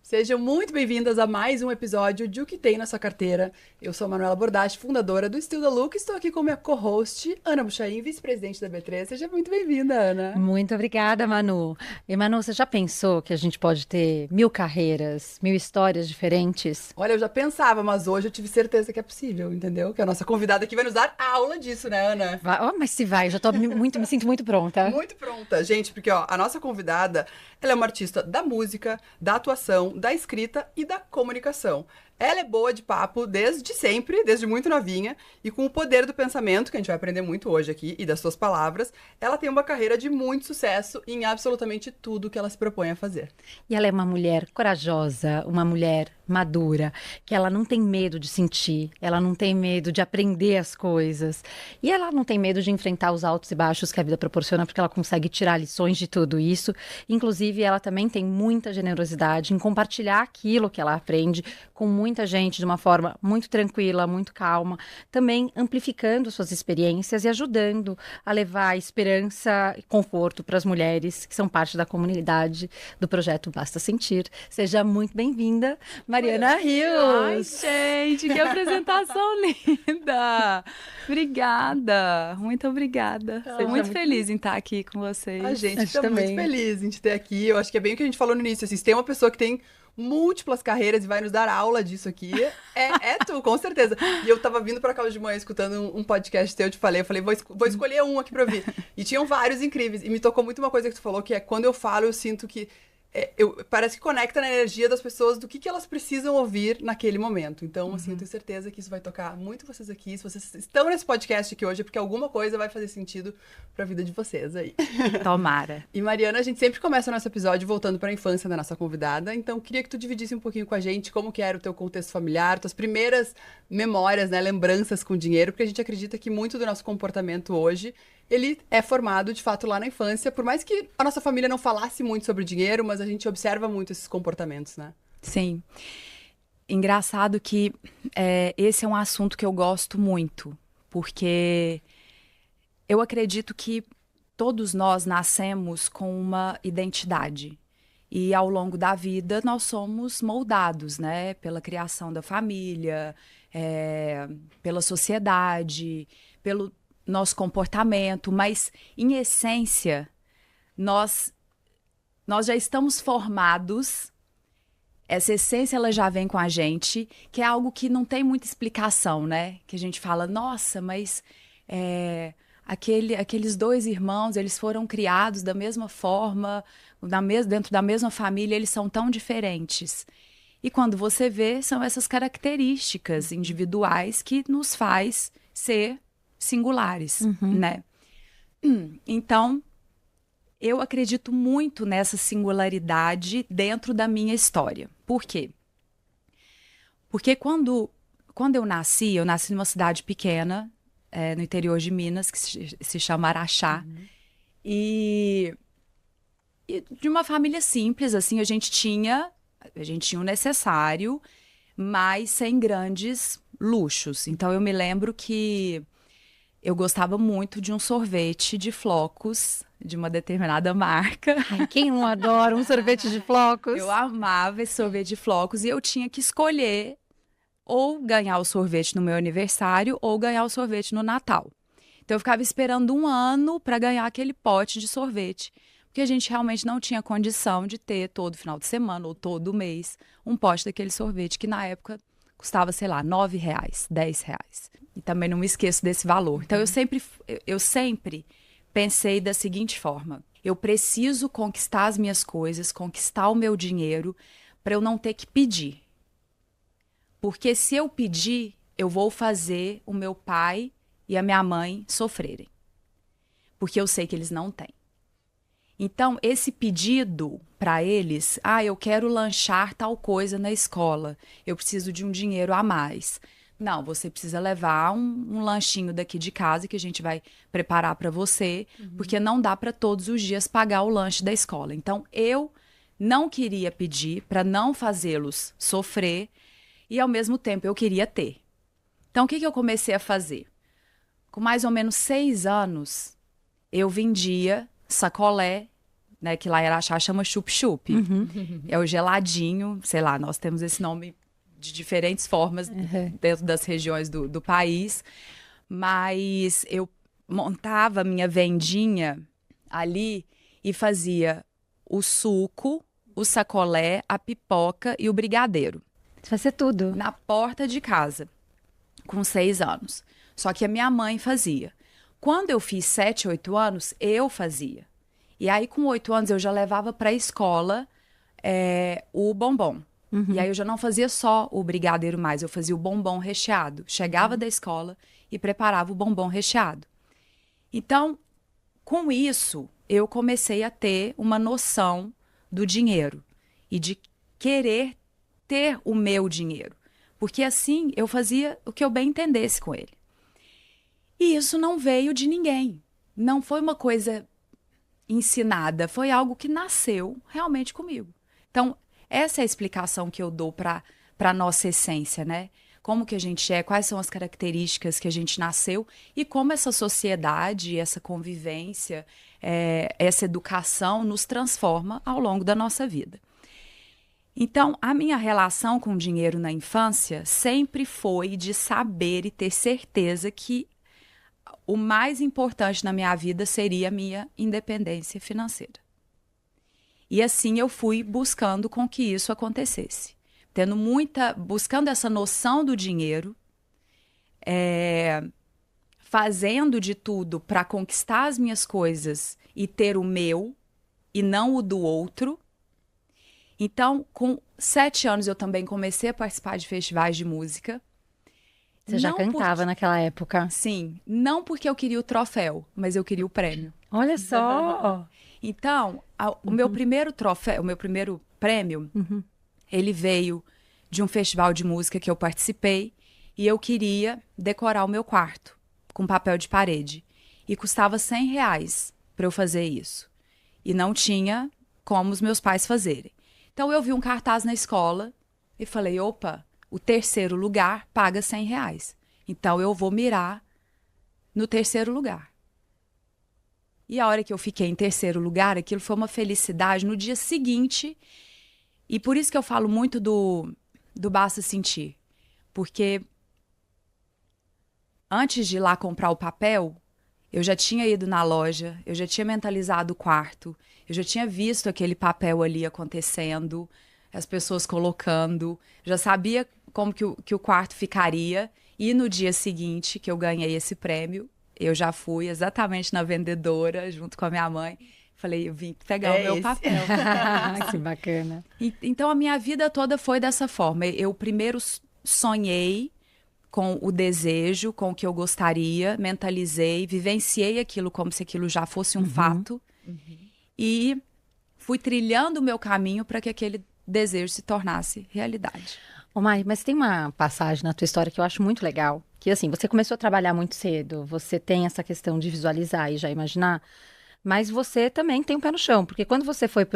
Sejam muito bem-vindas a mais um episódio de O Que Tem na Sua Carteira. Eu sou a Manuela Bordatti, fundadora do Still the Look, e estou aqui com minha co-host, Ana Buchaim, vice-presidente da B3. Seja muito bem-vinda, Ana. Muito obrigada, Manu. E Manu, você já pensou que a gente pode ter 1000 carreiras, 1000 histórias diferentes? Olha, eu já pensava, mas hoje eu tive certeza que é possível, entendeu? Que a nossa convidada aqui vai nos dar aula disso, né, Ana? Mas se vai, eu já tô me sinto muito pronta. Muito pronta, gente, porque ó, a nossa convidada, ela é uma artista da música, da atuação, da escrita e da comunicação. Ela é boa de papo desde sempre, desde muito novinha, e com o poder do pensamento, que a gente vai aprender muito hoje aqui, e das suas palavras, ela tem uma carreira de muito sucesso em absolutamente tudo que ela se propõe a fazer. E ela é uma mulher corajosa, uma mulher madura, que ela não tem medo de sentir, ela não tem medo de aprender as coisas, e ela não tem medo de enfrentar os altos e baixos que a vida proporciona, porque ela consegue tirar lições de tudo isso. Inclusive, ela também tem muita generosidade em compartilhar aquilo que ela aprende com muita gente de uma forma muito tranquila, muito calma, também amplificando suas experiências e ajudando a levar esperança e conforto para as mulheres que são parte da comunidade do projeto Basta Sentir. Seja muito bem-vinda, Mariana Rios. Ai, gente, que apresentação linda! Obrigada, muito obrigada. Estou muito feliz em estar aqui com vocês. A gente está muito feliz em te ter aqui. Eu acho que é bem o que a gente falou no início, assim, se tem uma pessoa que tem múltiplas carreiras e vai nos dar aula disso aqui, é tu, com certeza. E eu tava vindo pra cá hoje de manhã escutando um podcast teu, eu falei, vou escolher um aqui pra ouvir. E tinham vários incríveis. E me tocou muito uma coisa que tu falou, que é quando eu falo, eu sinto que parece que conecta na energia das pessoas do que elas precisam ouvir naquele momento. Então, assim, eu tenho certeza que isso vai tocar muito vocês aqui. Se vocês estão nesse podcast aqui hoje, é porque alguma coisa vai fazer sentido pra vida de vocês aí. Tomara. E Mariana, a gente sempre começa o nosso episódio voltando para a infância da nossa convidada, então queria que tu dividisse um pouquinho com a gente como que era o teu contexto familiar, tuas primeiras memórias, né, lembranças com dinheiro, porque a gente acredita que muito do nosso comportamento hoje, ele é formado, de fato, lá na infância, por mais que a nossa família não falasse muito sobre dinheiro, mas a gente observa muito esses comportamentos, né? Sim. Engraçado que esse é um assunto que eu gosto muito, porque eu acredito que todos nós nascemos com uma identidade e ao longo da vida nós somos moldados, né, pela criação da família, pela sociedade, pelo nosso comportamento, mas em essência nós já estamos formados. Essa essência ela já vem com a gente, que é algo que não tem muita explicação, né? Que a gente fala, nossa, mas aqueles dois irmãos, eles foram criados da mesma forma, dentro da mesma família, eles são tão diferentes. E quando você vê, são essas características individuais que nos faz ser singulares, né? Então, eu acredito muito nessa singularidade dentro da minha história. Por quê? Porque quando eu nasci numa cidade pequena, no interior de Minas, que se chama Araxá. E de uma família simples, assim, a gente tinha o necessário, mas sem grandes luxos. Então, eu me lembro que eu gostava muito de um sorvete de flocos de uma determinada marca. Ai, quem não adora um sorvete de flocos? Eu amava esse sorvete de flocos e eu tinha que escolher ou ganhar o sorvete no meu aniversário ou ganhar o sorvete no Natal. Então eu ficava esperando um ano para ganhar aquele pote de sorvete, porque a gente realmente não tinha condição de ter todo final de semana ou todo mês um pote daquele sorvete que na época custava, sei lá, R$9, R$10. E também não me esqueço desse valor. Então eu sempre pensei da seguinte forma: eu preciso conquistar as minhas coisas, conquistar o meu dinheiro, para eu não ter que pedir. Porque se eu pedir, eu vou fazer o meu pai e a minha mãe sofrerem. Porque eu sei que eles não têm. Então, esse pedido para eles, eu quero lanchar tal coisa na escola, eu preciso de um dinheiro a mais. Não, você precisa levar um lanchinho daqui de casa que a gente vai preparar para você, porque não dá para todos os dias pagar o lanche da escola. Então, eu não queria pedir para não fazê-los sofrer e, ao mesmo tempo, eu queria ter. Então, o que eu comecei a fazer? Com mais ou menos 6 anos, eu vendia sacolé né? Que lá em Araxá chama chup-chup. É o geladinho, sei lá, nós temos esse nome de diferentes formas dentro das regiões do país. Mas eu montava minha vendinha ali e fazia o suco, o sacolé, a pipoca e o brigadeiro. Você fazia tudo. Na porta de casa, com 6 anos. Só que a minha mãe fazia. Quando eu fiz 7, 8 anos, eu fazia. E aí, com 8 anos, eu já levava para a escola o bombom. E aí, eu já não fazia só o brigadeiro mais, eu fazia o bombom recheado. Chegava da escola e preparava o bombom recheado. Então, com isso, eu comecei a ter uma noção do dinheiro e de querer ter o meu dinheiro. Porque assim, eu fazia o que eu bem entendesse com ele. E isso não veio de ninguém. Não foi uma coisa ensinada, foi algo que nasceu realmente comigo. Então, essa é a explicação que eu dou para a nossa essência, né? Como que a gente é, quais são as características que a gente nasceu e como essa sociedade, essa convivência, essa educação nos transforma ao longo da nossa vida. Então, a minha relação com o dinheiro na infância sempre foi de saber e ter certeza que o mais importante na minha vida seria a minha independência financeira. E assim eu fui buscando com que isso acontecesse. Buscando essa noção do dinheiro, fazendo de tudo para conquistar as minhas coisas e ter o meu e não o do outro. Então, com 7 anos eu também comecei a participar de festivais de música. Você já cantava naquela época? Sim, não porque eu queria o troféu, mas eu queria o prêmio. Olha só! Então, o meu primeiro troféu, o meu primeiro prêmio, ele veio de um festival de música que eu participei e eu queria decorar o meu quarto com papel de parede. E custava R$100 para eu fazer isso. E não tinha como os meus pais fazerem. Então, eu vi um cartaz na escola e falei, opa, o terceiro lugar paga R$100. Então, eu vou mirar no terceiro lugar. E a hora que eu fiquei em terceiro lugar, aquilo foi uma felicidade no dia seguinte. E por isso que eu falo muito do basta sentir. Porque antes de ir lá comprar o papel, eu já tinha ido na loja, eu já tinha mentalizado o quarto, eu já tinha visto aquele papel ali acontecendo, as pessoas colocando, já sabia como que o quarto ficaria. E no dia seguinte que eu ganhei esse prêmio, eu já fui exatamente na vendedora, junto com a minha mãe. Falei, eu vim pegar o meu papel. Que bacana. Então, a minha vida toda foi dessa forma. Eu primeiro sonhei com o desejo, com o que eu gostaria, mentalizei, vivenciei aquilo como se aquilo já fosse um fato. E fui trilhando o meu caminho para que aquele desejo se tornasse realidade. Ô Mai, mas tem uma passagem na tua história que eu acho muito legal, que assim, você começou a trabalhar muito cedo, você tem essa questão de visualizar e já imaginar, mas você também tem um pé no chão, porque quando você foi